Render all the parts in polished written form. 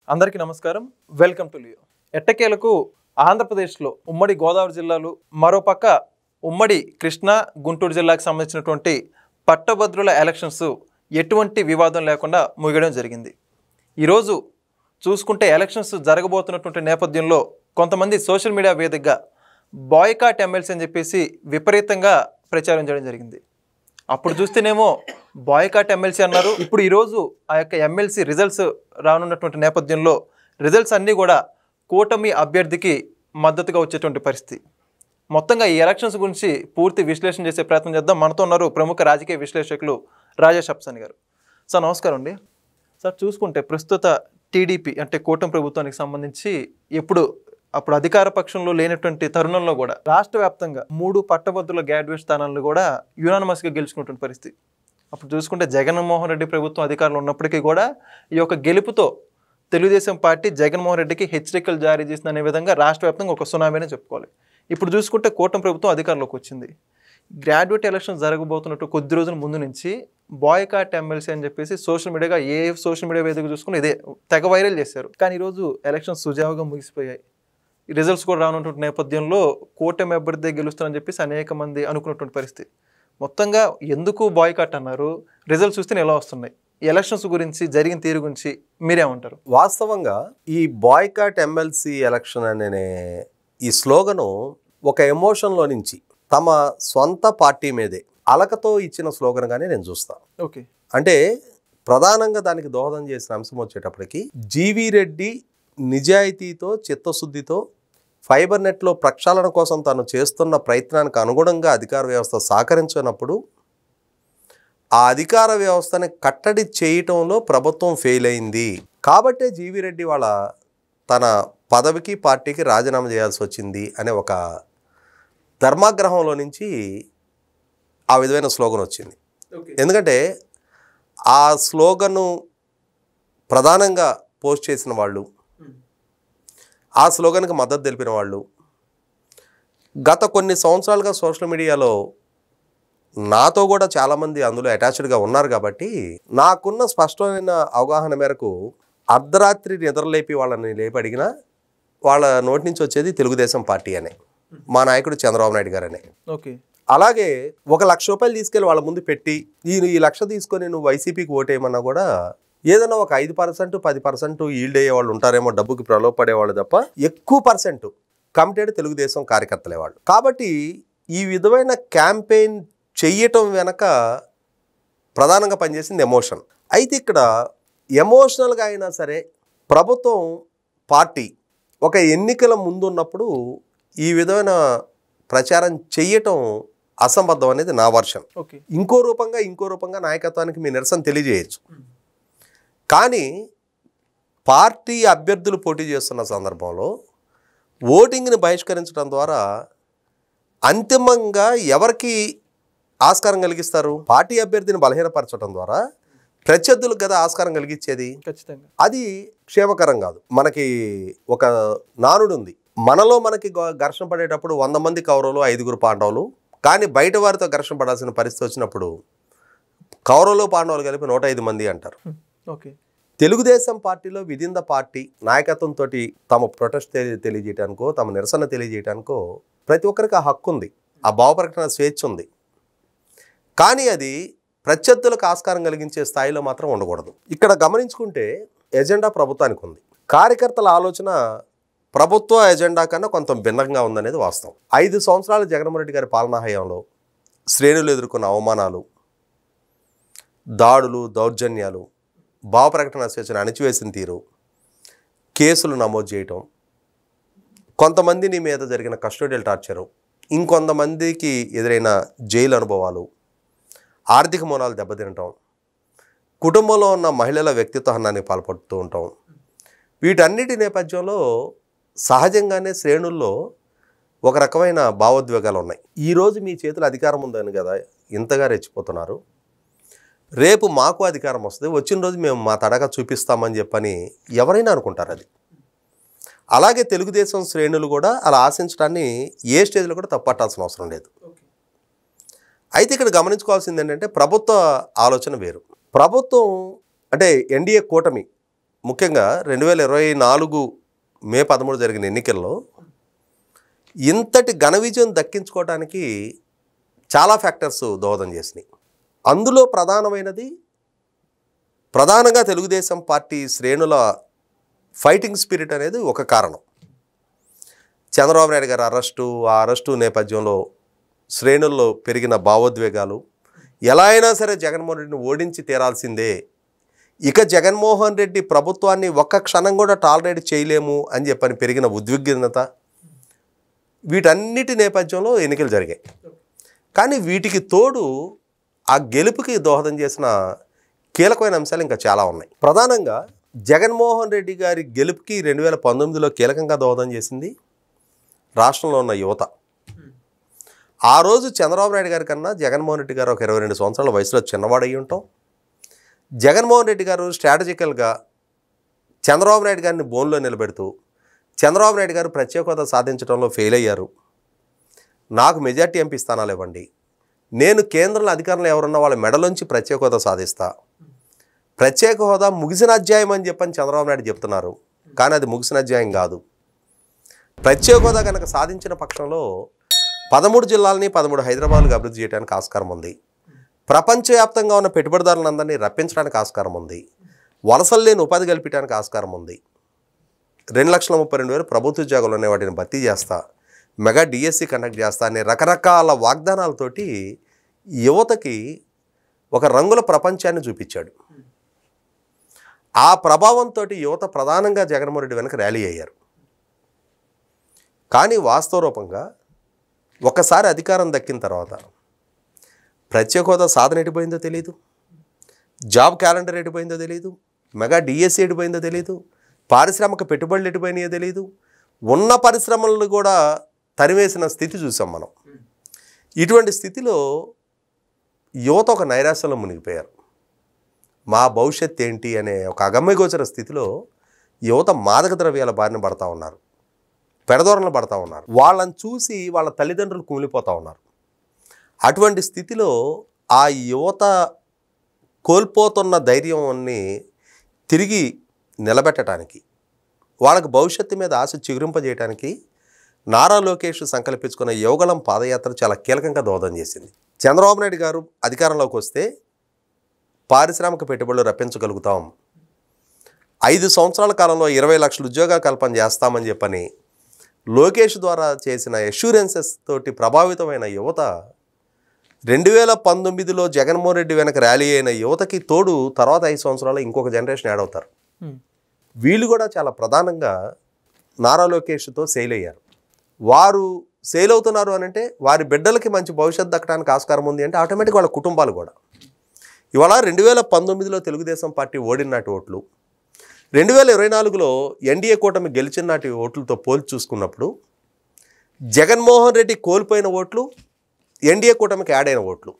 అందరికీ నమస్కారం. Welcome to Leo. ఎట్టకేలకు ఆంధ్రప్రదేశ్లో ఉమ్మడి గోదావరి జిల్లాలు, మరోపక్క ఉమ్మడి కృష్ణా, గుంటూరు జిల్లాకు సంబంధించినటువంటి పట్టభద్రుల ఎలక్షన్స్ ఎటువంటి వివాదం లేకుండా ముగియడం జరిగింది. ఈరోజు చూసుకుంటే ఎలక్షన్స్ జరగబోతున్నటువంటి నేపథ్యంలో కొంతమంది సోషల్ మీడియా వేదికగా బాయ్కాట్ ఎమ్మెల్సీ అని చెప్పేసి విపరీతంగా ప్రచారం చేయడం జరిగింది. అప్పుడు చూస్తేనేమో బాయ్కాట్ ఎమ్మెల్సీ అన్నారు. ఇప్పుడు ఈరోజు ఆ యొక్క ఎమ్మెల్సీ రిజల్ట్స్ రానున్నటువంటి నేపథ్యంలో రిజల్ట్స్ అన్నీ కూడా కూటమి అభ్యర్థికి మద్దతుగా వచ్చేటువంటి పరిస్థితి. మొత్తంగా ఈ ఎలక్షన్స్ గురించి పూర్తి విశ్లేషణ చేసే ప్రయత్నం చేద్దాం. మనతో ఉన్నారు ప్రముఖ రాజకీయ విశ్లేషకులు రాజేష్ అప్సాని గారు. సార్ నమస్కారం అండి. సార్ చూసుకుంటే ప్రస్తుత టీడీపీ అంటే కూటమి ప్రభుత్వానికి సంబంధించి అప్పుడు అధికార పక్షంలో లేనటువంటి తరుణంలో కూడా రాష్ట్ర వ్యాప్తంగా 3 పట్టభద్రుల గ్రాడ్యుయేట్ స్థానాలను కూడా యునానిమస్గా గెలుచుకున్నటువంటి పరిస్థితి. అప్పుడు చూసుకుంటే జగన్మోహన్ రెడ్డి ప్రభుత్వం అధికారంలో ఉన్నప్పటికీ కూడా ఈ యొక్క గెలుపుతో తెలుగుదేశం పార్టీ జగన్మోహన్ రెడ్డికి హెచ్చరికలు జారీ చేసిన అనే విధంగా రాష్ట్ర వ్యాప్తంగా ఒక సునామీనే చెప్పుకోవాలి. ఇప్పుడు చూసుకుంటే కూటమి ప్రభుత్వం అధికారంలోకి వచ్చింది. గ్రాడ్యుయేట్ ఎలక్షన్ జరగబోతున్నట్టు కొద్ది రోజుల ముందు నుంచి బాయ్కాట్ ఎమ్మెల్సీ అని చెప్పేసి సోషల్ మీడియాగా సోషల్ మీడియా వేదిక చూసుకుని ఇదే తెగ వైరల్ చేశారు. కానీ ఈరోజు ఎలక్షన్స్ సుజావుగా ముగిసిపోయాయి. రిజల్ట్స్ కూడా రానున్నటువంటి నేపథ్యంలో కూటమి అభ్యర్థి గెలుస్తారని చెప్పేసి అనేక మంది అనుకున్నటువంటి పరిస్థితి. మొత్తంగా ఎందుకు బాయ్కాట్ అన్నారు, రిజల్ట్స్ చూస్తే ఎలా వస్తున్నాయి, ఎలక్షన్స్ గురించి జరిగిన తీరు గురించి మీరేమంటారు? వాస్తవంగా ఈ బాయ్కాట్ ఎమ్మెల్సీ ఎలక్షన్ అనే ఈ స్లోగను ఒక ఎమోషన్లో నుంచి తమ సొంత పార్టీ మీదే అలకతో ఇచ్చిన స్లోగన్గానే నేను చూస్తాను. ఓకే, అంటే ప్రధానంగా దానికి దోహదం చేసిన అంశం వచ్చేటప్పటికి జీవీ రెడ్డి నిజాయితీతో చిత్తశుద్ధితో ఫైబర్ నెట్లో ప్రక్షాళన కోసం తాను చేస్తున్న ప్రయత్నానికి అనుగుణంగా అధికార వ్యవస్థ సహకరించినప్పుడు ఆ అధికార వ్యవస్థని కట్టడి చేయటంలో ప్రభుత్వం ఫెయిల్ అయింది. కాబట్టే జీవీ రెడ్డి వాళ్ళ తన పదవికి పార్టీకి రాజీనామా చేయాల్సి వచ్చింది అనే ఒక ధర్మాగ్రహంలో నుంచి ఆ విధమైన స్లోగన్ వచ్చింది. ఎందుకంటే ఆ స్లోగను ప్రధానంగా పోస్ట్ చేసిన వాళ్ళు, ఆ స్లోగన్కి మద్దతు తెలిపిన వాళ్ళు గత కొన్ని సంవత్సరాలుగా సోషల్ మీడియాలో నాతో కూడా చాలామంది అందులో అటాచ్డ్గా ఉన్నారు. కాబట్టి నాకున్న స్పష్టమైన అవగాహన మేరకు అర్ధరాత్రి నిద్రలేపి వాళ్ళని లేపి అడిగినా వాళ్ళ నోటి నుంచి వచ్చేది తెలుగుదేశం పార్టీ అనే, మా నాయకుడు చంద్రబాబు నాయుడు గారు అనే. ఓకే, అలాగే 1 లక్ష రూపాయలు తీసుకెళ్ళి వాళ్ళ ముందు పెట్టి ఈ 1,00,000 తీసుకొని నువ్వు వైసీపీకి ఓటేయమన్నా కూడా ఏదైనా ఒక 5%, 10% ఈల్డ్ అయ్యే వాళ్ళు ఉంటారేమో, డబ్బుకి ప్రలోభపడేవాళ్ళు తప్ప ఎక్కువ పర్సెంట్ కమిటెడ్ తెలుగుదేశం కార్యకర్తలే వాళ్ళు. కాబట్టి ఈ విధమైన క్యాంపెయిన్ చెయ్యటం వెనక ప్రధానంగా పనిచేసింది ఎమోషన్. అయితే ఇక్కడ ఎమోషనల్గా అయినా సరే ప్రభుత్వం పార్టీ ఒక ఎన్నికల ముందున్నప్పుడు ఈ విధమైన ప్రచారం చెయ్యటం అసంబద్ధం అనేది నా వర్షన్. ఇంకో రూపంగా నాయకత్వానికి మీ నిరసన తెలియజేయచ్చు. కానీ పార్టీ అభ్యర్థులు పోటీ చేస్తున్న సందర్భంలో ఓటింగ్ని బహిష్కరించడం ద్వారా అంతిమంగా ఎవరికి ఆస్కారం కలిగిస్తారు? పార్టీ అభ్యర్థిని బలహీనపరచడం ద్వారా ప్రత్యర్థులకు కదా ఆస్కారం కలిగించేది. ఖచ్చితంగా అది క్షేమకరం కాదు. మనకి ఒక నానుడు ఉంది, మనలో మనకి ఘర్షణ పడేటప్పుడు 100 మంది కౌరవులు 5 పాండవులు, కానీ బయట వారితో ఘర్షణ పడాల్సిన పరిస్థితి వచ్చినప్పుడు కౌరవులు పాండవులు కలిపి 105 మంది అంటారు. ఓకే, తెలుగుదేశం పార్టీలో విదిన్ ద పార్టీ నాయకత్వంతో తమ ప్రొటెస్ట్ తెలియజేయడానికో తమ నిరసన తెలియజేయడానికో ప్రతి ఒక్కరికి ఆ హక్కు ఉంది, ఆ భావప్రకటన స్వేచ్ఛ ఉంది. కానీ అది ప్రత్యర్థులకు ఆస్కారం కలిగించే స్థాయిలో మాత్రం ఉండకూడదు. ఇక్కడ గమనించుకుంటే ఎజెండా ప్రభుత్వానికి ఉంది, కార్యకర్తల ఆలోచన ప్రభుత్వ ఎజెండా కన్నా కొంత భిన్నంగా ఉందనేది వాస్తవం. 5 సంవత్సరాల జగన్మోహన్ రెడ్డి గారి పాలనా హయాంలో శ్రేణులు ఎదుర్కొన్న అవమానాలు, దాడులు, దౌర్జన్యాలు, భావప్రకటన స్వేచ్ఛను అణిచివేసిన తీరు, కేసులు నమోదు చేయటం, కొంతమందిని మీద జరిగిన కస్టోడియల్ టార్చరు, ఇంకొంతమందికి ఎదురైన జైలు అనుభవాలు, ఆర్థిక మూలాలు దెబ్బతినటం, కుటుంబంలో ఉన్న మహిళల వ్యక్తిత్వ హననానికి పాల్పడుతూ ఉంటాం, వీటన్నిటి నేపథ్యంలో సహజంగానే శ్రేణుల్లో ఒక రకమైన భావోద్వేగాలు ఉన్నాయి. ఈరోజు మీ చేతులు అధికారం ఉందని కదా ఇంతగా రెచ్చిపోతున్నారు, రేపు మాకు అధికారం వస్తుంది, వచ్చిన రోజు మేము మా తడగా చూపిస్తామని చెప్పని ఎవరైనా అనుకుంటారు. అది అలాగే తెలుగుదేశం శ్రేణులు కూడా అలా ఆశించడాన్ని ఏ స్టేజ్లో కూడా తప్పట్టాల్సిన అవసరం లేదు. అయితే ఇక్కడ గమనించుకోవాల్సింది ఏంటంటే ప్రభుత్వ ఆలోచన వేరు. ప్రభుత్వం అంటే ఎన్డీఏ కూటమి ముఖ్యంగా 2024 మే 13 జరిగిన ఎన్నికల్లో ఇంతటి ఘన విజయం దక్కించుకోవడానికి చాలా ఫ్యాక్టర్స్ దోహదం చేసినాయి. అందులో ప్రధానంగా తెలుగుదేశం పార్టీ శ్రేణుల ఫైటింగ్ స్పిరిట్ అనేది ఒక కారణం. చంద్రబాబు నాయుడు గారి ఆ అరెస్టు నేపథ్యంలో శ్రేణుల్లో పెరిగిన భావోద్వేగాలు, ఎలా అయినా సరే జగన్మోహన్ రెడ్డిని ఓడించి తీరాల్సిందే, ఇక జగన్మోహన్ రెడ్డి ప్రభుత్వాన్ని ఒక్క క్షణం కూడా టాలరేట్ చేయలేము అని చెప్పని పెరిగిన ఉద్విగ్నత, వీటన్నిటి నేపథ్యంలో ఎన్నికలు జరిగాయి. కానీ వీటికి తోడు ఆ గెలుపుకి దోహదం చేసిన కీలకమైన అంశాలు ఇంకా చాలా ఉన్నాయి. ప్రధానంగా జగన్మోహన్ రెడ్డి గారి గెలుపుకి 2019లో కీలకంగా దోహదం చేసింది రాష్ట్రంలో ఉన్న యువత. ఆ రోజు చంద్రబాబు నాయుడు గారి కన్నా జగన్మోహన్ రెడ్డి గారు ఒక 22 సంవత్సరాల వయసులో చిన్నవాడయ్యి ఉంటాం. జగన్మోహన్ రెడ్డి గారు స్ట్రాటజికల్గా చంద్రబాబు నాయుడు గారిని బోన్లో నిలబెడుతూ చంద్రబాబు నాయుడు గారు ప్రత్యేక హోదా సాధించడంలో ఫెయిల్ అయ్యారు, నాకు మెజార్టీ ఎంపీ స్థానాలు ఇవ్వండి, నేను కేంద్రంలో అధికారంలో ఎవరున్నా వాళ్ళ మెడలోంచి ప్రత్యేక హోదా సాధిస్తా, ప్రత్యేక హోదా ముగిసిన అధ్యాయం అని చెప్పని చంద్రబాబు నాయుడు చెప్తున్నారు. కానీ అది ముగిసిన అధ్యాయం కాదు. ప్రత్యేక హోదా కనుక సాధించిన పక్షంలో 13 జిల్లాలని 13 హైదరాబాద్కి అభివృద్ధి చేయడానికి ఆస్కారం ఉంది. ప్రపంచవ్యాప్తంగా ఉన్న పెట్టుబడిదారులందరినీ రప్పించడానికి ఆస్కారం ఉంది. వలసలు లేని ఉపాధి కల్పించడానికి ఆస్కారం ఉంది. 2,32,000 ప్రభుత్వ ఉద్యోగాలు ఉన్నాయి, వాటిని భర్తీ చేస్తా, మెగా డిఎస్సి కండక్ట్ చేస్తా అనే రకరకాల వాగ్దానాలతోటి యువతకి ఒక రంగుల ప్రపంచాన్ని చూపించాడు. ఆ ప్రభావంతో యువత ప్రధానంగా జగన్మోహన్ రెడ్డి వెనక ర్యాలీ అయ్యారు. కానీ వాస్తవ రూపంగా ఒకసారి అధికారం దక్కిన తర్వాత ప్రత్యేక హోదా సాధన ఎటుపోయిందో తెలియదు, జాబ్ క్యాలెండర్ ఎటుపోయిందో తెలియదు, మెగా డిఎస్సి ఎటుపోయిందో తెలియదు, పారిశ్రామిక పెట్టుబడులు ఎటుపోయినాయో తెలియదు, ఉన్న పరిశ్రమలను కూడా తరివేసిన స్థితి చూసాం మనం. ఇటువంటి స్థితిలో యువత ఒక నైరాశ్యంలో మునిగిపోయారు. మా భవిష్యత్ ఏంటి అనే ఒక అగమ్యగోచర స్థితిలో యువత మాదక ద్రవ్యాల బారిన పడతా ఉన్నారు, పెడదోరణలు పడతా ఉన్నారు. వాళ్ళని చూసి వాళ్ళ తల్లిదండ్రులు కూలిపోతూ ఉన్నారు. అటువంటి స్థితిలో ఆ యువత కోల్పోతున్న ధైర్యాన్ని తిరిగి నిలబెట్టడానికి, వాళ్ళకి భవిష్యత్తు మీద ఆశ చిగురింపజేయడానికి నారా లోకేష్ సంకల్పించుకున్న యువగళం పాదయాత్ర చాలా కీలకంగా దోహదం చేసింది. చంద్రబాబు నాయుడు గారు అధికారంలోకి వస్తే పారిశ్రామిక పెట్టుబడులు రప్పించగలుగుతాం, 5 సంవత్సరాల కాలంలో 20 లక్షల ఉద్యోగాల కల్పన చేస్తామని చెప్పని లోకేష్ ద్వారా చేసిన అష్యూరెన్సెస్ తోటి ప్రభావితమైన యువత 2019లో జగన్మోహన్ రెడ్డి వెనక ర్యాలీ అయిన యువతకి తోడు తర్వాత 5 సంవత్సరాలు ఇంకొక జనరేషన్ యాడ్ అవుతారు. వీళ్ళు కూడా చాలా ప్రధానంగా నారా లోకేష్తో సెయిల్ అయ్యారు. వారు సెయిల్ అవుతున్నారు అని అంటే వారి బిడ్డలకి మంచి భవిష్యత్తు దక్కడానికి ఆస్కారం ఉంది అంటే ఆటోమేటిక్ వాళ్ళ కుటుంబాలు కూడా. ఇవాళ 2019లో తెలుగుదేశం పార్టీ ఓడిన నాటి ఓట్లు 2024లో ఎన్డీఏ కూటమి గెలిచిన నాటి ఓట్లతో పోల్చి చూసుకున్నప్పుడు జగన్మోహన్ రెడ్డి కోల్పోయిన ఓట్లు ఎన్డీఏ కూటమికి యాడ్ అయిన ఓట్లు,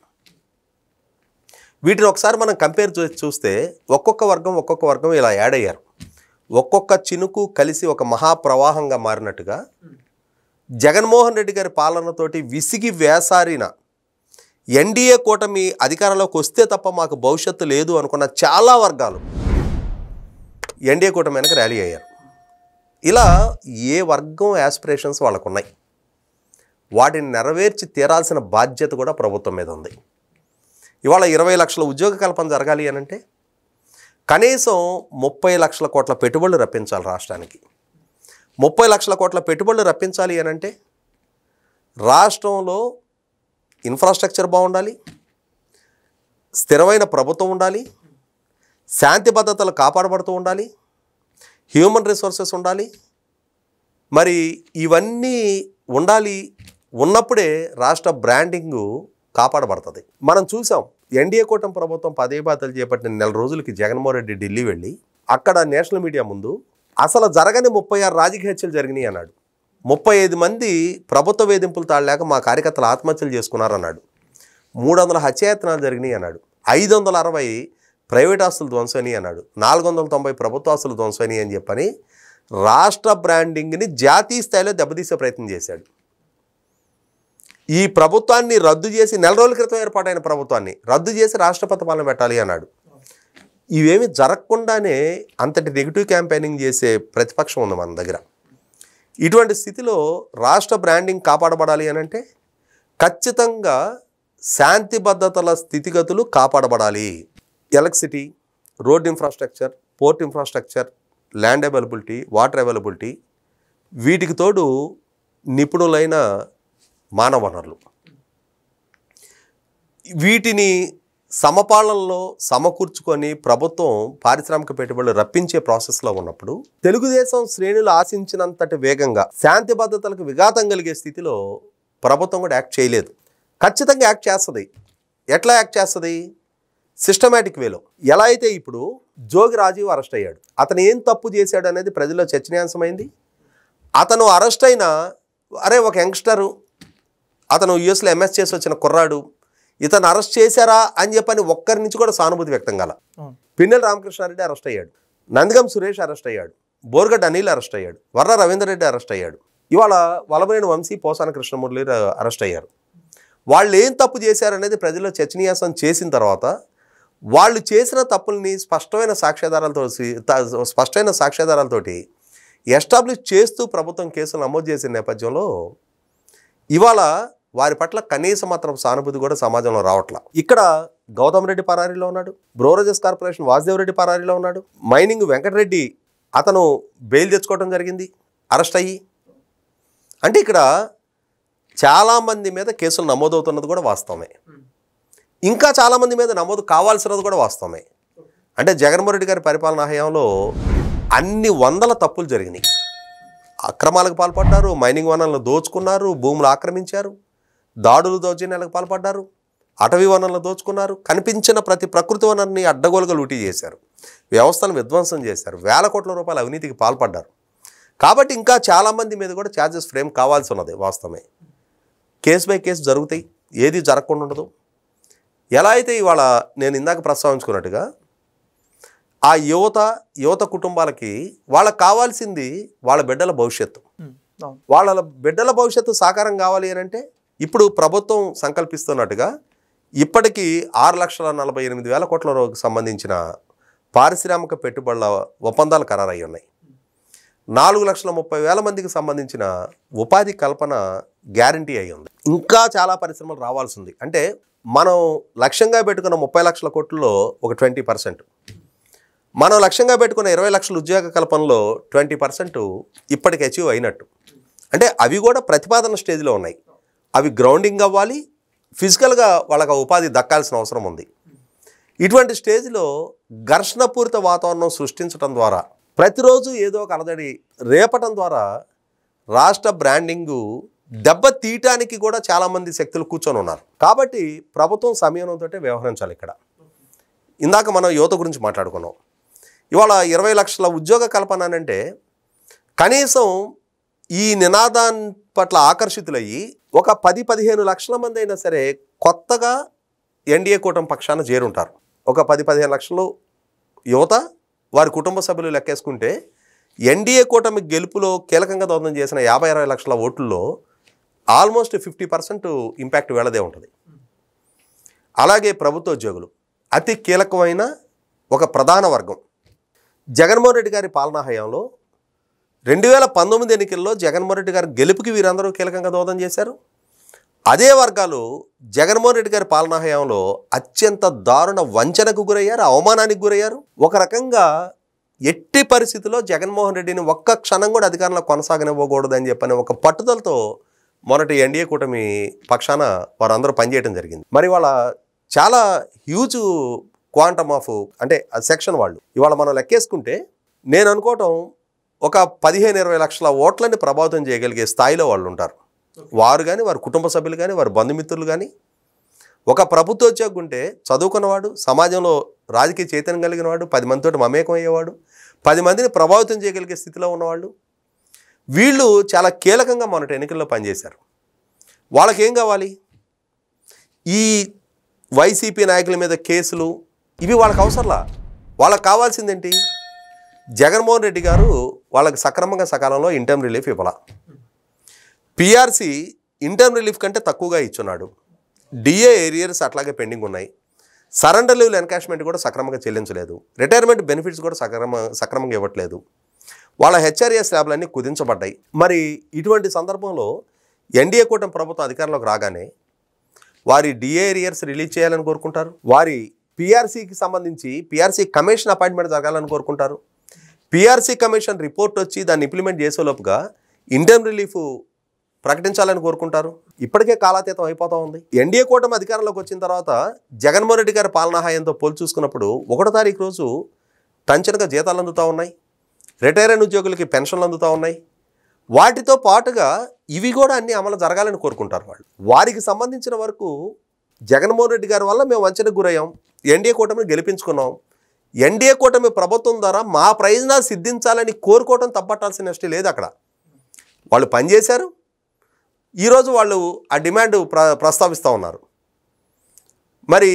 వీటిని ఒకసారి మనం కంపేర్ చూస్తే ఒక్కొక్క వర్గం ఇలా యాడ్ అయ్యారు. ఒక్కొక్క చినుకు కలిసి ఒక మహాప్రవాహంగా మారినట్టుగా జగన్మోహన్ రెడ్డి గారి పాలనతోటి విసిగి వేసారిన ఎన్డీఏ కూటమి అధికారంలోకి వస్తే తప్ప మాకు భవిష్యత్తు లేదు అనుకున్న చాలా వర్గాలు ఎన్డీఏ కూటమి వెనక ర్యాలీ అయ్యారు. ఇలా ఏ వర్గం యాస్పిరేషన్స్ వాళ్ళకు ఉన్నాయి, వాటిని నెరవేర్చి తీరాల్సిన బాధ్యత కూడా ప్రభుత్వం మీద ఉంది. ఇవాళ 20 లక్షల ఉద్యోగ కల్పన జరగాలి అని అంటే కనీసం 30 లక్షల కోట్ల పెట్టుబడులు రప్పించాలి రాష్ట్రానికి. 30 లక్షల కోట్ల పెట్టుబడులు రప్పించాలి అని అంటే రాష్ట్రంలో ఇన్ఫ్రాస్ట్రక్చర్ బాగుండాలి, స్థిరమైన ప్రభుత్వం ఉండాలి, శాంతి భద్రతలు కాపాడబడుతూ ఉండాలి, హ్యూమన్ రిసోర్సెస్ ఉండాలి. మరి ఇవన్నీ ఉండాలి, ఉన్నప్పుడే రాష్ట్ర బ్రాండింగు కాపాడబడుతుంది. మనం చూసాం ఎన్డీఏ కూటమి ప్రభుత్వం పదవిబాధ్యతలు చేపట్టిన నెల రోజులకి జగన్మోహన్ రెడ్డి ఢిల్లీ వెళ్ళి అక్కడ నేషనల్ మీడియా ముందు అసలు జరగని 36 రాజకీయ హత్యలు జరిగినాయి అన్నాడు. 35 మంది ప్రభుత్వ వేధింపులు తాళలేక మా కార్యకర్తలు ఆత్మహత్యలు చేసుకున్నారన్నాడు. 300 హత్యాయత్నాలు జరిగినాయి అన్నాడు. 560 ప్రైవేట్ ఆస్తులు ధ్వంసని అన్నాడు. 490 ప్రభుత్వ ఆస్తులు ధ్వంసని అని చెప్పని రాష్ట్ర బ్రాండింగ్ని జాతీయ స్థాయిలో దెబ్బతీసే ప్రయత్నం చేశాడు. ఈ ప్రభుత్వాన్ని రద్దు చేసి నెల రోజుల క్రితం ఏర్పాటైన ప్రభుత్వాన్ని రద్దు చేసి రాష్ట్రపతి పాలన పెట్టాలి అన్నాడు. ఇవేమి జరగకుండానే అంతటి నెగిటివ్ క్యాంపెయినింగ్ చేసే ప్రతిపక్షం ఉంది మన దగ్గర. ఇటువంటి స్థితిలో రాష్ట్ర బ్రాండింగ్ కాపాడబడాలి అని అంటే ఖచ్చితంగా శాంతి భద్రతల స్థితిగతులు కాపాడబడాలి. Electricity, road infrastructure, port infrastructure, land availability, water availability, వీటికి తోడు నిపుణులైన మానవ వనరులు, వీటిని సమపాలనలో సమకూర్చుకొని ప్రభుత్వం పారిశ్రామిక పెట్టుబడులు రప్పించే ప్రాసెస్లో ఉన్నప్పుడు తెలుగుదేశం శ్రేణులు ఆశించినంతటి వేగంగా శాంతి భద్రతలకు విఘాతం కలిగే స్థితిలో ప్రభుత్వం కూడా యాక్ట్ చేయలేదు. ఖచ్చితంగా యాక్ట్ చేస్తుంది. ఎట్లా యాక్ట్ చేస్తుంది? సిస్టమేటిక్ వేలో. ఎలా అయితే ఇప్పుడు జోగి రాజీవ్ అరెస్ట్ అయ్యాడు, అతను ఏం తప్పు చేశాడు అనేది ప్రజల్లో చర్చనీయాంశమైంది. అతను అరెస్ట్ అయిన ఒక యంగ్స్టరు, అతను యుఎస్లో ఎంఎస్ చేసి వచ్చిన కుర్రాడు, ఇతను అరెస్ట్ చేశారా అని చెప్పని ఒక్కరి నుంచి కూడా సానుభూతి వ్యక్తం కాల. పిన్నెల రామకృష్ణారెడ్డి అరెస్ట్ అయ్యాడు, నందిగం సురేష్ అరెస్ట్ అయ్యాడు, బోర్గడ్డ అనిల్ అరెస్ట్ అయ్యాడు, వర్ర రవీందర్ రెడ్డి అరెస్ట్ అయ్యాడు, ఇవాళ వలభనేని వంశీ, పోసాన కృష్ణమురళి అరెస్ట్ అయ్యారు. వాళ్ళు ఏం తప్పు చేశారనేది ప్రజల్లో చర్చనీయాంశం చేసిన తర్వాత వాళ్ళు చేసిన తప్పుల్ని స్పష్టమైన సాక్ష్యాధారాలతోటి ఎస్టాబ్లిష్ చేస్తూ ప్రభుత్వం కేసులు నమోదు చేసిన నేపథ్యంలో ఇవాళ వారి పట్ల కనీస మాత్రం సానుభూతి కూడా సమాజంలో రావట్లా. ఇక్కడ గౌతమ్ రెడ్డి పరారీలో ఉన్నాడు, బ్రోరేజెస్ కార్పొరేషన్ వాసుదేవ్ రెడ్డి పరారీలో ఉన్నాడు, మైనింగ్ వెంకటరెడ్డి అతను బెయిల్ తెచ్చుకోవడం జరిగింది అరెస్ట్ అయ్యి. అంటే ఇక్కడ చాలామంది మీద కేసులు నమోదవుతున్నది కూడా వాస్తవమే, ఇంకా చాలామంది మీద నమోదు కావాల్సినది కూడా వాస్తవమే. అంటే జగన్మోహన్ రెడ్డి గారి పరిపాలనా హయాంలో అన్ని వందల తప్పులు జరిగినాయి. అక్రమాలకు పాల్పడ్డారు, మైనింగ్ వనరులను దోచుకున్నారు, భూములు ఆక్రమించారు, దాడులు దౌర్జన్యాలకు పాల్పడ్డారు, అటవీ వనరులను దోచుకున్నారు, కనిపించిన ప్రతి ప్రకృతి వనరుని అడ్డగోలుగా లూటీ చేశారు, వ్యవస్థను విధ్వంసం చేశారు, వేల కోట్ల రూపాయల అవినీతికి పాల్పడ్డారు. కాబట్టి ఇంకా చాలామంది మీద కూడా ఛార్జెస్ ఫ్రేమ్ కావాల్సి ఉన్నది వాస్తవమే. కేసు బై కేసు జరుగుతాయి, ఏది జరగకుండా ఉండదు. ఎలా అయితే ఇవాళ నేను ఇందాక ప్రస్తావించుకున్నట్టుగా ఆ యువత కుటుంబాలకి వాళ్ళకి కావాల్సింది వాళ్ళ బిడ్డల భవిష్యత్తు. వాళ్ళ బిడ్డల భవిష్యత్తు సాకారం కావాలి అని అంటే ఇప్పుడు ప్రభుత్వం సంకల్పిస్తున్నట్టుగా ఇప్పటికీ 6,48,000 కోట్ల రూపాయలకు సంబంధించిన పారిశ్రామిక పెట్టుబడుల ఒప్పందాలు ఖరారయ్యి ఉన్నాయి. 4,30,000 మందికి సంబంధించిన ఉపాధి కల్పన గ్యారంటీ అయి ఉంది. ఇంకా చాలా పరిశ్రమలు రావాల్సి ఉంది. అంటే మనం లక్ష్యంగా పెట్టుకున్న 30 లక్షల కోట్లలో ఒక 20%, మనం లక్ష్యంగా పెట్టుకున్న 20 లక్షల ఉద్యోగ కల్పనలో 20% ఇప్పటికి అచీవ్ అయినట్టు. అంటే అవి కూడా ప్రతిపాదన స్టేజ్లో ఉన్నాయి. అవి గ్రౌండింగ్ అవ్వాలి, ఫిజికల్గా వాళ్ళకి ఉపాధి దక్కాల్సిన అవసరం ఉంది. ఇటువంటి స్టేజ్లో ఘర్షణపూరిత వాతావరణం సృష్టించడం ద్వారా, ప్రతిరోజు ఏదో ఒక అలజడి రేపటం ద్వారా రాష్ట్ర బ్రాండింగు దెబ్బ తీయటానికి కూడా చాలామంది శక్తులు కూర్చొని ఉన్నారు. కాబట్టి ప్రభుత్వం సమయంతో వ్యవహరించాలి. ఇక్కడ ఇందాక మనం యువత గురించి మాట్లాడుకున్నాం. ఇవాళ 20 లక్షల ఉద్యోగ కల్పన అంటే కనీసం ఈ నినాదాన్ని పట్ల ఆకర్షితులయ్యి ఒక 10-15 లక్షల మంది అయినా సరే కొత్తగా ఎన్డీఏ కూటమి పక్షాన చేరుంటారు. ఒక 10-15 లక్షలు యువత, వారి కుటుంబ సభ్యులు లెక్కేసుకుంటే ఎన్డీఏ కూటమి గెలుపులో కీలకంగా దోహదం చేసిన 50-60 లక్షల ఓట్లలో ఆల్మోస్ట్ 50% ఇంపాక్ట్ వీళ్ళదే ఉంటుంది. అలాగే ప్రభుత్వ ఉద్యోగులు అతి కీలకమైన ఒక ప్రధాన వర్గం. జగన్మోహన్ రెడ్డి గారి పాలనా హయాంలో 2019 ఎన్నికల్లో జగన్మోహన్ రెడ్డి గారి గెలుపుకి వీరందరూ కీలకంగా దోహదం చేశారు. అదే వర్గాలు జగన్మోహన్ రెడ్డి గారి పాలనా హయాంలో అత్యంత దారుణ వంచనకు గురయ్యారు, అవమానానికి గురయ్యారు. ఒక రకంగా ఎట్టి పరిస్థితుల్లో జగన్మోహన్ రెడ్డిని ఒక్క క్షణం కూడా అధికారంలో కొనసాగనివ్వకూడదని చెప్పని ఒక పట్టుదలతో మొన్నటి ఎన్డీఏ కూటమి పక్షాన వారందరూ పనిచేయడం జరిగింది. మరి వాళ్ళ చాలా హ్యూజ్ క్వాంటమ్ ఆఫ్ అంటే సెక్షన్ వాళ్ళు ఇవాళ మనం లెక్కేసుకుంటే నేను అనుకోవటం ఒక 15-20 లక్షల ఓట్లని ప్రభావితం చేయగలిగే స్థాయిలో వాళ్ళు ఉంటారు. వారు కానీ, వారి కుటుంబ సభ్యులు కానీ, వారి బంధుమిత్రులు కానీ. ఒక ప్రభుత్వ ఉద్యోగి ఉంటే చదువుకున్నవాడు, సమాజంలో రాజకీయ చైతన్యం కలిగిన వాడు, 10 మందితో మమేకం అయ్యేవాడు, 10 మందిని ప్రభావితం చేయగలిగే స్థితిలో ఉన్నవాళ్ళు. వీళ్ళు చాలా కీలకంగా మొన్నటి ఎన్నికల్లో పనిచేశారు. వాళ్ళకేం కావాలి? ఈ వైసీపీ నాయకుల మీద కేసులు ఇవి వాళ్ళకి అవసరంలా. వాళ్ళకి కావాల్సిందేంటి? జగన్మోహన్ రెడ్డి గారు వాళ్ళకి సక్రమంగా సకాలంలో ఇంటర్మ్ రిలీఫ్ ఇవ్వాల. పిఆర్సీ ఇంటర్మ్ రిలీఫ్ కంటే తక్కువగా ఇచ్చున్నాడు. డిఏ ఏరియర్స్ అట్లాగే పెండింగ్ ఉన్నాయి. సరెండర్ లీవ్ ఎన్కాష్మెంట్ కూడా సక్రమంగా చెల్లించలేదు, రిటైర్మెంట్ బెనిఫిట్స్ కూడా సక్రమంగా ఇవ్వట్లేదు, వాళ్ళ హెచ్ఆర్ఏఎస్ ల్యాబ్లన్నీ కుదించబడ్డాయి. మరి ఇటువంటి సందర్భంలో ఎన్డీఏ కూటమి ప్రభుత్వం అధికారంలోకి రాగానే వారి డిఏ ఏరియర్స్ రిలీజ్ చేయాలని కోరుకుంటారు, వారి పిఆర్సీకి సంబంధించి పిఆర్సీ కమిషన్ అపాయింట్మెంట్ జరగాలని కోరుకుంటారు. పిఆర్సీ కమిషన్ రిపోర్ట్ వచ్చి దాన్ని ఇంప్లిమెంట్ చేసేలోపుగా ఇంటర్మ్ రిలీఫ్ ప్రకటించాలని కోరుకుంటారు. ఇప్పటికే కాలాతీతం అయిపోతూ ఉంది. ఎన్డీఏ కూటమి అధికారంలోకి వచ్చిన తర్వాత జగన్మోహన్ రెడ్డి గారి పాలనా హాయంతో పోల్చి చూసుకున్నప్పుడు 1వ తారీఖు రోజు టంచనగా జీతాలు అందుతూ ఉన్నాయి, రిటైర్ అయిన ఉద్యోగులకి పెన్షన్లు అందుతూ ఉన్నాయి. వాటితో పాటుగా ఇవి కూడా అన్ని అమలు జరగాలని కోరుకుంటారు వాళ్ళు. వారికి సంబంధించిన వరకు జగన్మోహన్ రెడ్డి గారి వల్ల మేము వంచనకు గురయ్యాం, ఎన్డీఏ కూటమిని గెలిపించుకున్నాం, ఎన్డీఏ కూటమి ప్రభుత్వం ద్వారా మా ప్రయోజనాలు సిద్ధించాలని కోరుకోవడం తప్పట్టాల్సిన నష్టం లేదు. అక్కడ వాళ్ళు పనిచేశారు, ఈరోజు వాళ్ళు ఆ డిమాండ్ ప్రస్తావిస్తూ ఉన్నారు. మరి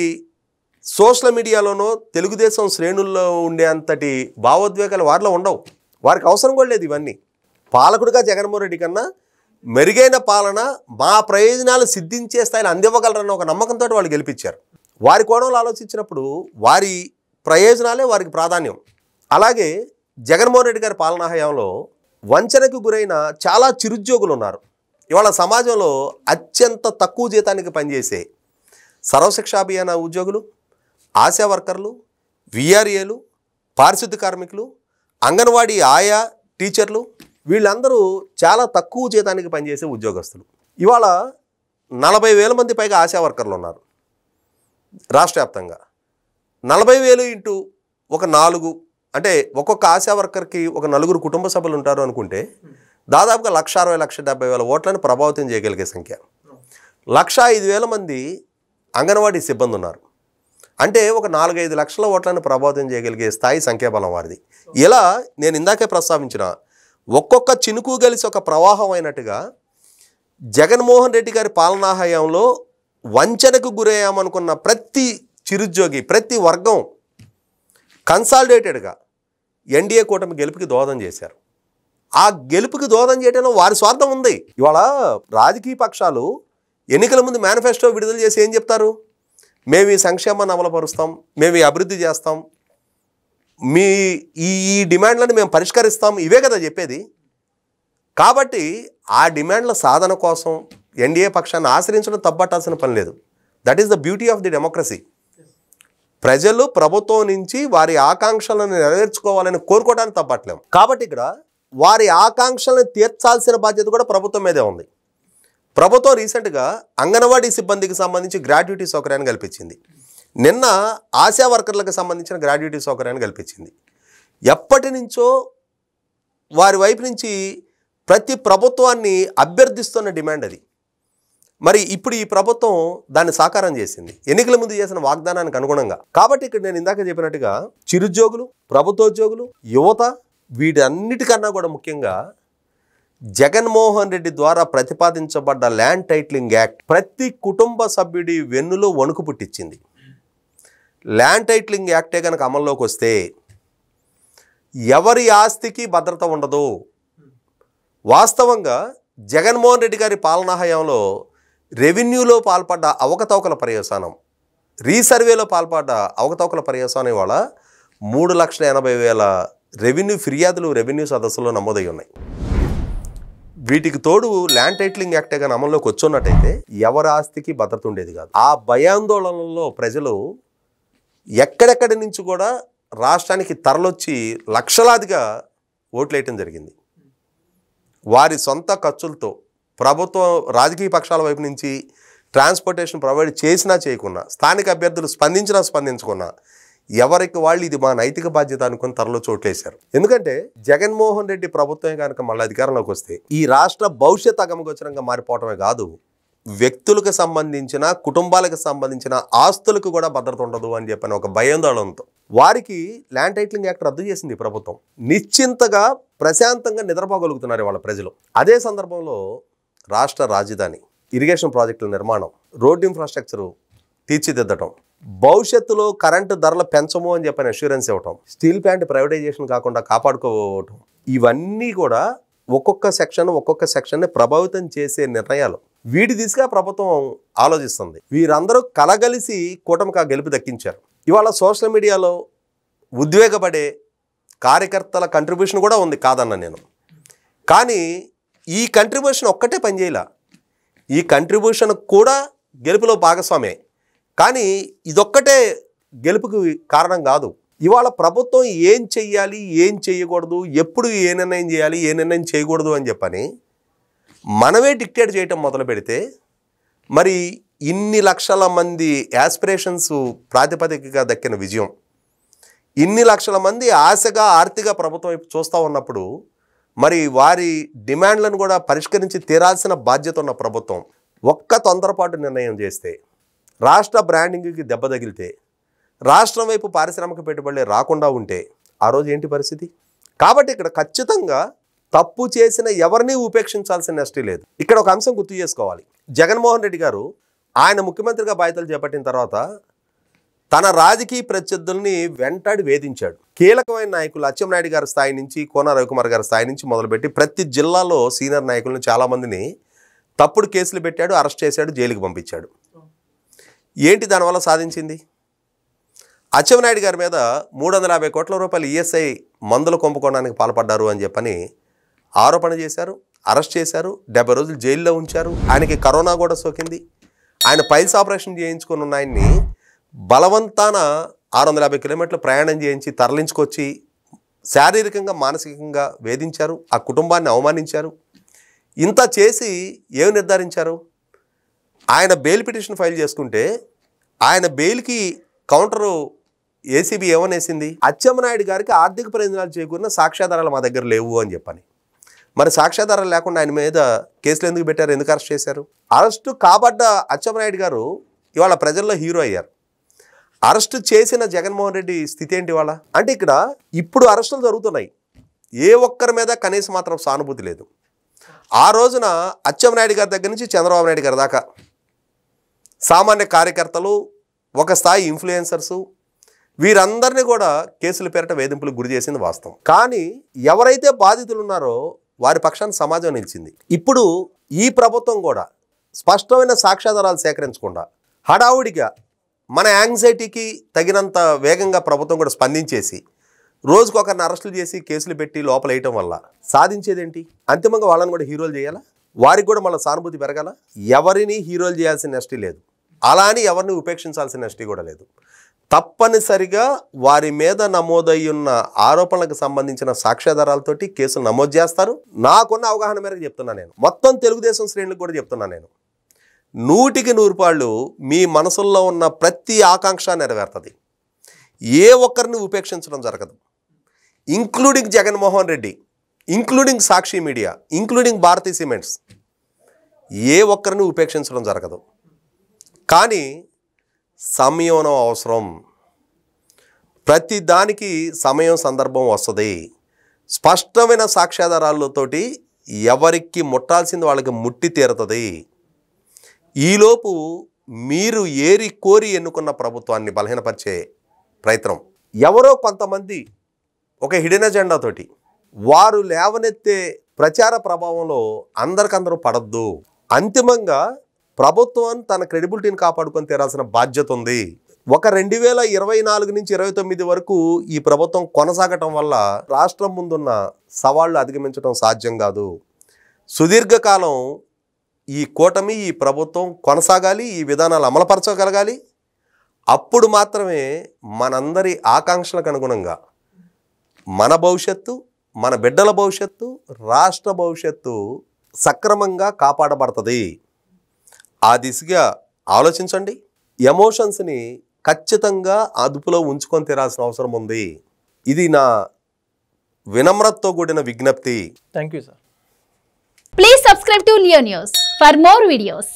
సోషల్ మీడియాలోనో తెలుగుదేశం శ్రేణుల్లో ఉండే అంతటి భావోద్వేగాలు వారిలో ఉండవు, వారికి అవసరం కూడా లేదు. ఇవన్నీ పాలకుడిగా జగన్మోహన్ రెడ్డి కన్నా మెరుగైన పాలన మా ప్రయోజనాలు సిద్ధించే స్థాయిలో అందివ్వగలరన్న ఒక నమ్మకంతో వాళ్ళు గెలిపించారు. వారి కోణంలో ఆలోచించినప్పుడు వారి ప్రయోజనాలే వారికి ప్రాధాన్యం. అలాగే జగన్మోహన్ రెడ్డి గారి పాలనా హయాంలో వంచనకు గురైన చాలా చిరుద్యోగులు ఉన్నారు. ఇవాళ సమాజంలో అత్యంత తక్కువ జీతానికి పనిచేసే సర్వశిక్ష అభియాన ఉద్యోగులు, ఆశా వర్కర్లు, విఆర్ఏలు, పారిశుద్ధ్య కార్మికులు, అంగన్వాడీ ఆయా టీచర్లు, వీళ్ళందరూ చాలా తక్కువ జీతానికి పనిచేసే ఉద్యోగస్తులు. ఇవాళ 40,000 మంది పైగా ఆశా వర్కర్లు ఉన్నారు రాష్ట్ర వ్యాప్తంగా. 40,000 ఇంటూ ఒక 4 అంటే ఒక్కొక్క ఆశా వర్కర్కి ఒక 4 కుటుంబ సభ్యులు ఉంటారు అనుకుంటే దాదాపుగా 1,60,000 1,70,000 ఓట్లను ప్రభావితం చేయగలిగే సంఖ్య. 1,05,000 మంది అంగన్వాడీ సిబ్బంది ఉన్నారు. అంటే ఒక 4-5 లక్షల ఓట్లను ప్రభావితం చేయగలిగే స్థాయి సంఖ్యాబలం వారిది. ఇలా నేను ఇందాకే ప్రస్తావించిన ఒక్కొక్క చినుకు కలిసి ఒక ప్రవాహం అయినట్టుగా జగన్మోహన్ రెడ్డి గారి పాలనా హయాంలో వంచనకు గురయ్యామనుకున్న ప్రతి చిరుద్యోగి, ప్రతి వర్గం కన్సాలిడేటెడ్గా ఎన్డీఏ కూటమి గెలుపుకి దోహదం చేశారు. ఆ గెలుపుకి దోహదం చేయడంలో వారి స్వార్థం ఉంది. ఇవాళ రాజకీయ పక్షాలు ఎన్నికల ముందు మేనిఫెస్టో విడుదల చేసి ఏం చెప్తారు? మేము ఈ సంక్షేమాన్ని అమలుపరుస్తాం, మేము ఈ అభివృద్ధి చేస్తాం, మీ ఈ డిమాండ్లను మేము పరిష్కరిస్తాం, ఇవే కదా చెప్పేది. కాబట్టి ఆ డిమాండ్ల సాధన కోసం ఎన్డీఏ పక్షాన్ని ఆశ్రయించడం తప్పట్టాల్సిన పని లేదు. That is the beauty of the democracy. ప్రజలు ప్రభుత్వం నుంచి వారి ఆకాంక్షలను నెరవేర్చుకోవాలని కోరుకోవడానికి తప్పట్లేము. కాబట్టి ఇక్కడ వారి ఆకాంక్షలను తీర్చాల్సిన బాధ్యత కూడా ప్రభుత్వం మీదే ఉంది. ప్రభుత్వం రీసెంట్గా అంగన్వాడీ సిబ్బందికి సంబంధించి గ్రాడ్యుటీ సౌకర్యాన్ని కల్పించింది. నిన్న ఆశా వర్కర్లకు సంబంధించిన గ్రాడ్యుటీ సౌకర్యాన్ని కల్పించింది. ఎప్పటి నుంచో వారి వైపు నుంచి ప్రతి ప్రభుత్వాన్ని అభ్యర్థిస్తున్న డిమాండ్ అది. మరి ఇప్పుడు ఈ ప్రభుత్వం దాన్ని సాకారం చేసింది ఎన్నికల ముందు చేసిన వాగ్దానానికి అనుగుణంగా. కాబట్టి ఇక్కడ నేను ఇందాక చెప్పినట్టుగా చిరుద్యోగులు, ప్రభుత్వోద్యోగులు, యువత, వీటన్నిటికన్నా కూడా ముఖ్యంగా జగన్మోహన్ రెడ్డి ద్వారా ప్రతిపాదించబడ్డ ల్యాండ్ టైటిలింగ్ యాక్ట్ ప్రతి కుటుంబ సభ్యుడి వెన్నులో వణుకు పుట్టించింది. ల్యాండ్ టైటిలింగ్ యాక్టే కనుక అమల్లోకి వస్తే ఎవరి ఆస్తికి భద్రత ఉండదు. వాస్తవంగా జగన్మోహన్ రెడ్డి గారి పాలనా హయాంలో రెవెన్యూలో పాల్పడ్డ అవకతవకల పర్యవసానం, రీసర్వేలో పాల్పడ్డ అవకతవకల పర్యవసానం ఇవాళ 3,80,000 రెవెన్యూ ఫిర్యాదులు రెవెన్యూ సదస్సులో నమోదై ఉన్నాయి. వీటికి తోడు ల్యాండ్ టైటిలింగ్ యాక్ట్ కానీ అమల్లోకి వచ్చున్నట్టయితే ఎవరి ఆస్తికి భద్రత ఉండేది కాదు. ఆ భయాందోళనలో ప్రజలు ఎక్కడెక్కడి నుంచి కూడా రాష్ట్రానికి తరలొచ్చి లక్షలాదిగా ఓట్లేయటం జరిగింది. వారి సొంత ఖర్చులతో ప్రభుత్వం రాజకీయ పక్షాల వైపు నుంచి ట్రాన్స్పోర్టేషన్ ప్రొవైడ్ చేసినా చేయకున్నా, స్థానిక అభ్యర్థులు స్పందించినా స్పందించకున్నా ఎవరికి వాళ్ళు ఇది మా నైతిక బాధ్యత అనుకుని తరలో చోట్లేశారు. ఎందుకంటే జగన్మోహన్ రెడ్డి ప్రభుత్వమే కనుక మళ్ళీ అధికారంలోకి వస్తే ఈ రాష్ట్ర భవిష్యత్ అగమగోచరంగా మారిపోవటమే కాదు, వ్యక్తులకు సంబంధించిన, కుటుంబాలకు సంబంధించిన ఆస్తులకు కూడా భద్రత ఉండదు అని చెప్పిన ఒక భయాందోళనతో వారికి ల్యాండ్ టైటిలింగ్ యాక్ట్ రద్దు చేసింది ప్రభుత్వం. నిశ్చింతగా ప్రశాంతంగా నిద్రపోగలుగుతున్నారు వాళ్ళ ప్రజలు. అదే సందర్భంలో రాష్ట్ర రాజధాని, ఇరిగేషన్ ప్రాజెక్టుల నిర్మాణం, రోడ్డు ఇన్ఫ్రాస్ట్రక్చరు తీర్చిదిద్దటం, భవిష్యత్తులో కరెంటు ధరలు పెంచము అని చెప్పిన అష్యూరెన్స్ ఇవ్వటం, స్టీల్ ప్లాంట్ ప్రైవేటైజేషన్ కాకుండా కాపాడుకోవటం, ఇవన్నీ కూడా ఒక్కొక్క సెక్షన్ ప్రభావితం చేసే నిర్ణయాలు. వీటి దిశగా ప్రభుత్వం ఆలోచిస్తుంది. వీరందరూ కలగలిసి కూటమికి ఆ గెలుపు దక్కించారు. ఇవాళ సోషల్ మీడియాలో ఉద్వేగపడే కార్యకర్తల కంట్రిబ్యూషన్ కూడా ఉంది, కాదన్న నేను. కానీ ఈ కంట్రిబ్యూషన్ ఒక్కటే పనిచేయలా. ఈ కంట్రిబ్యూషన్ కూడా గెలుపులో భాగస్వామే. కానీ ఇదొక్కటే గెలుపుకి కారణం కాదు. ఇవాళ ప్రభుత్వం ఏం చెయ్యాలి, ఏం చేయకూడదు, ఎప్పుడు ఏ నిర్ణయం చేయాలి, ఏ నిర్ణయం చేయకూడదు అని చెప్పని మనమే డిక్టేట్ చేయటం మొదలు పెడితే మరి ఇన్ని లక్షల మంది యాస్పిరేషన్స్ ప్రాతిపదికగా దక్కిన విజయం, ఇన్ని లక్షల మంది ఆశగా ఆర్తిగా ప్రభుత్వం చూస్తూ ఉన్నప్పుడు మరి వారి డిమాండ్లను కూడా పరిష్కరించి తీరాల్సిన బాధ్యత ఉన్న ప్రభుత్వం ఒక్క తొందరపాటు నిర్ణయం చేస్తే, రాష్ట్ర బ్రాండింగ్కి దెబ్బ తగిలితే, రాష్ట్రం వైపు పారిశ్రామిక పెట్టుబడులు రాకుండా ఉంటే ఆ రోజు ఏంటి పరిస్థితి? కాబట్టి ఇక్కడ ఖచ్చితంగా తప్పు చేసిన ఎవరిని ఉపేక్షించాల్సిన నెస్టీ లేదు. ఇక్కడ ఒక అంశం గుర్తు చేసుకోవాలి. జగన్మోహన్ రెడ్డి గారు ఆయన ముఖ్యమంత్రిగా బాధ్యతలు చేపట్టిన తర్వాత తన రాజకీయ ప్రత్యర్థుల్ని వెంటాడి వేధించాడు. కీలకమైన నాయకులు అచ్చెన్నాయుడు గారి స్థాయి నుంచి, కోన రవికుమార్ గారి స్థాయి నుంచి మొదలుపెట్టి ప్రతి జిల్లాలో సీనియర్ నాయకులను చాలామందిని తప్పుడు కేసులు పెట్టాడు, అరెస్ట్ చేశాడు, జైలుకి పంపించాడు. ఏంటి దానివల్ల సాధించింది? అచ్చెన్నాయుడు గారి మీద 350 కోట్ల రూపాయలు ఈఎస్ఐ మందులు కుంభకోణానికి పాల్పడ్డారు అని చెప్పని ఆరోపణ చేశారు, అరెస్ట్ చేశారు, 70 రోజులు జైల్లో ఉంచారు. ఆయనకి కరోనా కూడా సోకింది. ఆయన పైల్స్ ఆపరేషన్ చేయించుకుని ఉన్న ఆయన్ని బలవంతాన 650 కిలోమీటర్లు ప్రయాణం చేయించి తరలించుకొచ్చి శారీరకంగా మానసికంగా వేధించారు, ఆ కుటుంబాన్ని అవమానించారు. ఇంత చేసి ఏమి నిర్ధారించారు? ఆయన బెయిల్ పిటిషన్ ఫైల్ చేసుకుంటే ఆయన బెయిల్కి కౌంటరు ఏసీబీ ఏమనేసింది? అచ్చెన్నాయుడు గారికి ఆర్థిక ప్రయోజనాలు చేకూరిన సాక్ష్యాధారాలు మా దగ్గర లేవు అని చెప్పని. మరి సాక్ష్యాధారాలు లేకుండా ఆయన మీద కేసులు ఎందుకు పెట్టారు, ఎందుకు అరెస్ట్ చేశారు? అరెస్టు కాబడ్డ అచ్చెన్నాయుడు గారు ఇవాళ ప్రజల్లో హీరో అయ్యారు. అరెస్టు చేసిన జగన్మోహన్ రెడ్డి స్థితి ఏంటి ఇవాళ? అంటే ఇక్కడ ఇప్పుడు అరెస్టులు జరుగుతున్నాయి, ఏ ఒక్కరి మీద కనీసం మాత్రం సానుభూతి లేదు. ఆ రోజున అచ్చెన్నాయుడు గారి దగ్గర నుంచి చంద్రబాబు నాయుడు గారి దాకా సామాన్య కార్యకర్తలు, ఒక స్థాయి ఇన్ఫ్లుయెన్సర్సు, వీరందరినీ కూడా కేసుల పేరిట వేధింపులకు గురి చేసింది వాస్తవం. కానీ ఎవరైతే బాధితులు ఉన్నారో వారి పక్షాన్ని సమాజం నిలిచింది. ఇప్పుడు ఈ ప్రభుత్వం కూడా స్పష్టమైన సాక్ష్యాధారాలు సేకరించకుండా హడావుడిగా మన యాంగ్జైటీకి తగినంత వేగంగా ప్రభుత్వం కూడా స్పందించేసి రోజుకొకరిని అరెస్టులు చేసి కేసులు పెట్టి లోపల వేయటం వల్ల సాధించేదేంటి? అంతిమంగా వాళ్ళని కూడా హీరోలు చేయాలా? వారికి కూడా మళ్ళీ సానుభూతి పెరగాల? ఎవరిని హీరోలు చేయాల్సిన నెస్టీ లేదు, అలా అని ఎవరిని ఉపేక్షించాల్సిన నెస్టీ కూడా లేదు. తప్పనిసరిగా వారి మీద నమోదయ్యున్న ఆరోపణలకు సంబంధించిన సాక్ష్యాధారాలతోటి కేసులు నమోదు చేస్తారు. నాకున్న అవగాహన మేరకు చెప్తున్నా నేను, మొత్తం తెలుగుదేశం శ్రేణులకు కూడా చెప్తున్నా నేను, 100కి 100 పాళ్ళు మీ మనసుల్లో ఉన్న ప్రతి ఆకాంక్ష నెరవేరుతుంది. ఏ ఒక్కరిని ఉపేక్షించడం జరగదు, ఇంక్లూడింగ్ జగన్మోహన్ రెడ్డి, ఇంక్లూడింగ్ సాక్షి మీడియా, ఇంక్లూడింగ్ భారతీ సిమెంట్స్, ఏ ఒక్కరిని ఉపేక్షించడం జరగదు. కానీ సమయం అవసరం, ప్రతి దానికి సమయం సందర్భం వస్తుంది. స్పష్టమైన సాక్ష్యాధారాలతోటి ఎవరికి ముట్టాల్సింది వాళ్ళకి ముట్టి తీరుతుంది. ఈలోపు మీరు ఏరి కోరి ఎన్నుకున్న ప్రభుత్వాన్ని బలహీనపరిచే ప్రయత్నం ఎవరో కొంతమంది ఒక హిడెన్ అజెండాతోటి వారు లేవనెత్తే ప్రచార ప్రభావంలో అందరికందరూ పడద్దు. అంతిమంగా ప్రభుత్వం తన క్రెడిబిలిటీని కాపాడుకొని తీరాల్సిన బాధ్యత ఉంది. ఒక 2024 నుంచి 29 వరకు ఈ ప్రభుత్వం కొనసాగటం వల్ల రాష్ట్రం ముందున్న సవాళ్లు అధిగమించడం సాధ్యం కాదు. సుదీర్ఘకాలం ఈ కూటమి, ఈ ప్రభుత్వం కొనసాగాలి, ఈ విధానాలు అమలుపరచగలగాలి. అప్పుడు మాత్రమే మనందరి ఆకాంక్షలకు అనుగుణంగా మన భవిష్యత్తు, మన బిడ్డల భవిష్యత్తు, రాష్ట్ర భవిష్యత్తు సక్రమంగా కాపాడబడుతుంది. ఆ దిశగా ఆలోచించండి. ఎమోషన్స్ని ఖచ్చితంగా అదుపులో ఉంచుకొని తీరాల్సిన అవసరం ఉంది. ఇది నా వినమ్రతతో కూడిన విజ్ఞప్తి. Thank you sir. Please subscribe to Leo News for more videos.